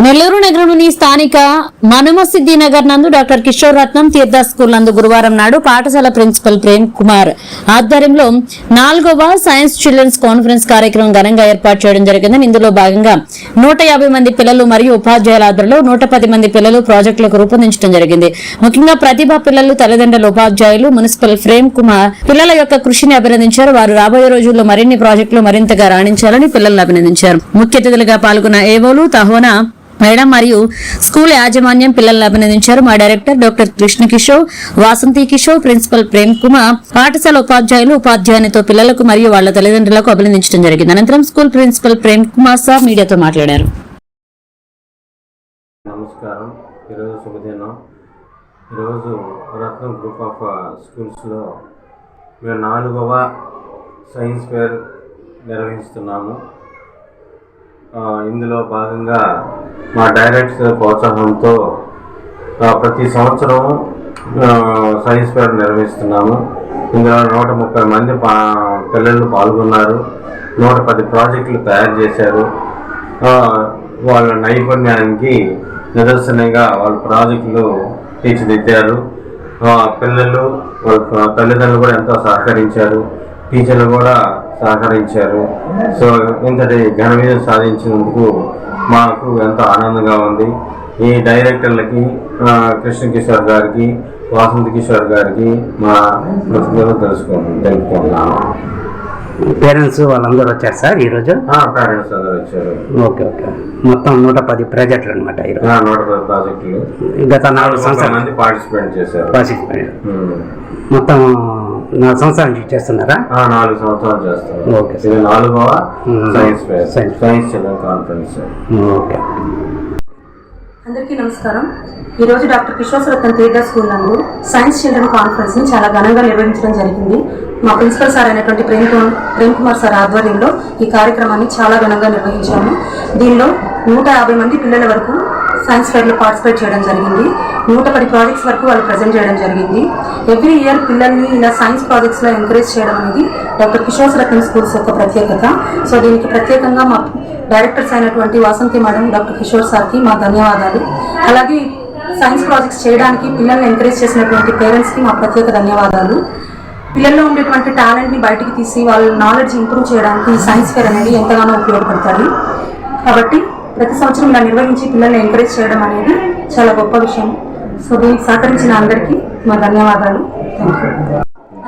నెల్లూరు నగరంలోని స్థానిక మనుమసిద్ధి నగర్ నందు డాక్టర్ కిషోర్ రత్నం తీర్థ స్కూల్ నందు గురువారం నాడు పాఠశాల ప్రిన్సిపల్ ప్రేమ్ కుమార్ ఆధ్వర్యంలో 4వ సైన్స్ చిల్డ్రన్స్ కాన్ఫరెన్స్ కార్యక్రమం ఘనంగా ఏర్పాటు చేయడం జరిగిందని ఇందులో భాగంగా 150 మంది పిల్లలు మరియు ఉపాధ్యాయుల ఆధ్వర్యంలో 110 మంది పిల్లలు ప్రాజెక్టులకు రూపొందించడం జరిగింది. ముఖ్యంగా ప్రతిభా పిల్లలు, తల్లిదండ్రుల ఉపాధ్యాయులు మున్సిపల్ ప్రేమ్ కుమార్ పిల్లల యొక్క కృషిని అభినందించారు. వారు రాబోయే రోజుల్లో మరిన్ని ప్రాజెక్టులు మరింతగా రాణించాలని పిల్లలను అభినందించారు. ముఖ్య అతిథులుగా పాల్గొన్న ఏవోలు, తహోనా మేడం మరియు స్కూల్ యాజమాన్యం పిల్లలను అభినందించారు. మా director doctor Krishna Kishore, Vasanthi Kishore, principal Prem Kumar పాఠశాల ఉపాధ్యాయులు, ఉపాధ్యాయునితో పిల్లలకు మరియు వాళ్ల తల్లిదండ్రులకు అభినందించడం జరిగింది. అనంతరం school principal Prem Kumar sir మీడియాతో మాట్లాడారు. నమస్కారం. ఈరోజు శుభదినం. ఈరోజు రత్నం గ్రూప్ ఆఫ్ స్కూల్స్లో మేము 4వ సైన్స్ ఫేర్ నిర్వహిస్తున్నాము. ఇందులో భాగంగా మా డైరెక్టర్ ప్రోత్సాహంతో ప్రతి సంవత్సరం సైన్స్ ఫేర్ నిర్వహిస్తున్నాము. ఇందులో 130 మంది పిల్లలు పాల్గొన్నారు. 110 ప్రాజెక్టులు తయారు చేశారు. వాళ్ళ నైపుణ్యానికి నిదర్శనంగా వాళ్ళ ప్రాజెక్టులు తీర్చిదిద్దారు. పిల్లలు వాళ్ళ తల్లిదండ్రులు కూడా ఎంతో సహకరించారు. టీచర్లు కూడా సహకరించారు. సో ఇంతటి ఘన విజయం సాధించినందుకు మాకు ఎంతో ఆనందంగా ఉంది. ఈ డైరెక్టర్లకి కృష్ణ కిషోర్ గారికి, వాసంతి కిషోర్ గారికి మా కృతజ్ఞతలు తెలుపుకుంటున్నాను. పేరెంట్స్ వాళ్ళందరూ వచ్చారు సార్ ఈరోజు? పేరెంట్స్ అందరూ వచ్చారు. Okay okay. మొత్తం 110 ప్రాజెక్టులు అనమాట ఈరోజు. 110 ప్రాజెక్టులు. గత 4 సంవత్సరాల మంది పార్టిసిపేట్ చేశారు. మొత్తం 4 సంవత్సరాల నుంచి చేస్తున్నారా? 4 సంవత్సరాలు చేస్తారు. ఓకే. ఇది 4వ science fair, science children conference. Okay. అందరికీ నమస్కారం. ఈరోజు డాక్టర్ కిషోర్ రత్నం తీర్థ స్కూల్ నందు సైన్స్ చిల్డ్రన్ కాన్ఫరెన్స్ని చాలా ఘనంగా నిర్వహించడం జరిగింది. మా ప్రిన్సిపల్ సార్ అయినటువంటి ప్రేమ్ కుమార్ సార్ ఆధ్వర్యంలో ఈ కార్యక్రమాన్ని చాలా ఘనంగా నిర్వహించాము. దీనిలో 150 మంది పిల్లల వరకు సైన్స్ ఫేర్లో పార్టిసిపేట్ చేయడం జరిగింది. 110 ప్రాజెక్ట్స్ వరకు వాళ్ళు ప్రజెంట్ చేయడం జరిగింది. ఎవ్రీ ఇయర్ పిల్లల్ని ఇలా సైన్స్ ప్రాజెక్ట్స్లో ఎంకరేజ్ చేయడం అనేది డాక్టర్ కిషోర్ రత్నం స్కూల్స్ యొక్క ప్రత్యేకత. సో దీనికి ప్రత్యేకంగా మా డైరెక్టర్స్ అయినటువంటి వాసంతి మేడం, డాక్టర్ కిషోర్ సార్కి మా ధన్యవాదాలు. అలాగే సైన్స్ ప్రాజెక్ట్స్ చేయడానికి పిల్లల్ని ఎంకరేజ్ చేసినటువంటి పేరెంట్స్కి మా ప్రత్యేక ధన్యవాదాలు. పిల్లల్లో ఉండేటువంటి టాలెంట్ని బయటికి తీసి వాళ్ళ నాలెడ్జ్ ఇంప్రూవ్ చేయడానికి సైన్స్ ఫేర్ అనేది ఎంతగానో ఉపయోగపడతాయి. కాబట్టి ప్రతి సంవత్సరం ఇలా నిర్వహించి పిల్లల్ని ఎంకరేజ్ చేయడం అనేది చాలా గొప్ప విషయం. సో దీనికి సహకరించిన అందరికీ మా ధన్యవాదాలు.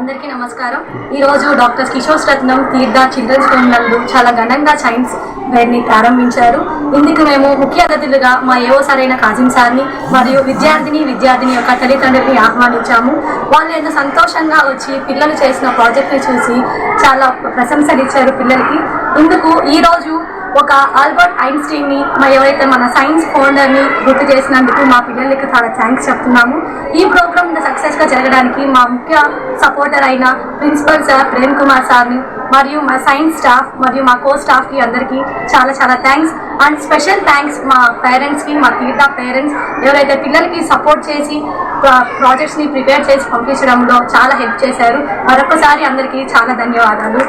అందరికీ నమస్కారం. ఈరోజు డాక్టర్ కిషోర్ రత్నం తీర్థ చిల్డ్రన్స్ స్కూల్ నందు చాలా ఘనంగా సైన్స్ ఫేర్ని ప్రారంభించారు. ఇందుకు మేము ముఖ్య అతిథులుగా మా ఏవో సరైన కాజిం సార్ని మరియు విద్యార్థిని యొక్క తల్లిదండ్రులని ఆహ్వానించాము. వాళ్ళు ఎంతో సంతోషంగా వచ్చి పిల్లలు చేసిన ప్రాజెక్ట్ని చూసి చాలా ప్రశంసలు ఇచ్చారు పిల్లలకి. ఇందుకు ఈరోజు ఒక ఆల్బర్ట్ ఐన్స్టీన్ని ఎవరైతే మన సైన్స్ ఫౌండర్ని గుర్తు చేసినందుకు మా పిల్లలకి చాలా థ్యాంక్స్ చెప్తున్నాము. ఈ ప్రోగ్రామ్ సక్సెస్గా జరగడానికి మా ముఖ్య సపోర్టర్ అయిన ప్రిన్సిపల్ సార్ ప్రేమ్ కుమార్ సార్ని మరియు మా సైన్స్ స్టాఫ్ మరియు మా కో స్టాఫ్కి అందరికీ చాలా చాలా థ్యాంక్స్. అండ్ స్పెషల్ థ్యాంక్స్ మా పేరెంట్స్కి, మా తీర్థ పేరెంట్స్ ఎవరైతే పిల్లలకి సపోర్ట్ చేసి ప్రాజెక్ట్స్ని ప్రిపేర్ చేసి పంపించడంలో చాలా హెల్ప్ చేశారు. మరొకసారి అందరికీ చాలా ధన్యవాదాలు.